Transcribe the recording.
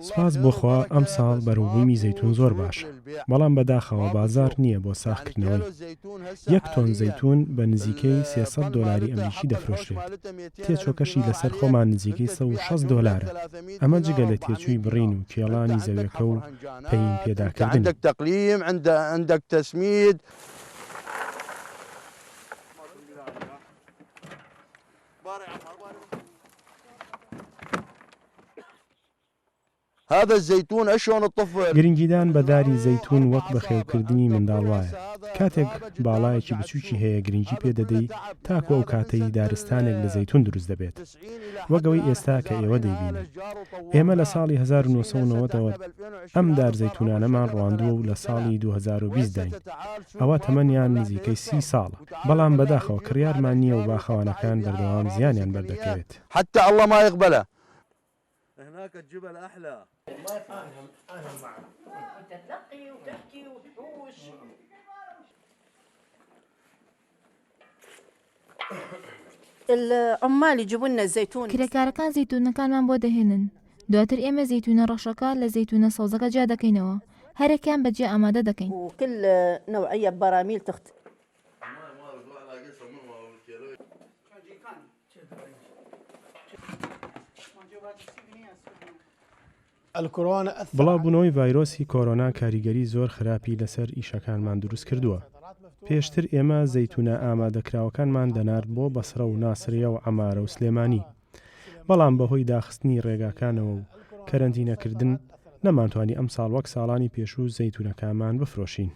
سپاس بۆخوا ئەم ساڵ بەروبوومی زەیتون زۆر باشە، بەڵام بەداخەوە بازار نییە بۆ ساختکردنەوەی. 1 تۆن زەیتون بە نزیکەی $300 ئەمریکی دەفرۆشرێت. تێچۆکەشی لەسەر خۆمان نزیکەی $160. ئەمە جگە لە تێچووی بڕین و کێڵانی زەویەکە و پەیین پێداکردن. گرنگیدان بە داری زەیتون وەک بەخێوکردنی منداڵ وایە. کاتێک باڵایەکی بچووکی هەیە گرنگی پێدەدەی تاکو ئەو کاتەی دارستانێک لە زەیتون دروست دەبێت. وەگەوەی ئێستا کە ئێوە دەیبینن. ئێمە لە ساڵی 1990ەوە ئەم دار زەیتونانەمان ڕواندووە و لە ساڵی 2020 داین. ئەوە تەمەنیان نزیکەی 30 ساڵە. بەڵام بەداخەوە کڕیارمان نییە و باخەوانەکان بەردەوام زیانیان بەردەکەوێت. حتى الله ما يقبله. هناك الجبل أحلى. أنا معك. وتتلقي وتحكي وتحوش. العمال يجيبوا لنا الزيتون. کرێکارەکان زەیتونەکانمان بۆ دەهێنن. دواتر ئێمە زەیتونە ڕەشەکە لە زەیتونە سەوزەکە جا دەکەینەوە. هەرێکیان بەجێ ئامادە دەکەین. وكل نوعية براميل بڵاوبوونەوەی ڤایرۆسی کۆرۆنا کاریگەری زۆر خراپی لەسەر ئیشەکانمان دروست کردووە. پێشتر ئێمە زەیتونە ئامادەکراوەکانمان دەنارد بۆ بەسرە و ناسریە و عەمارە و سلێمانی. بەڵام بەهۆی داخستنی ڕێگاکانەوە و کەرەنتینەکردن نەمانتوانی ئەم ساڵ وەک ساڵانی پێشوو زەیتونەکانمان بفرۆشین.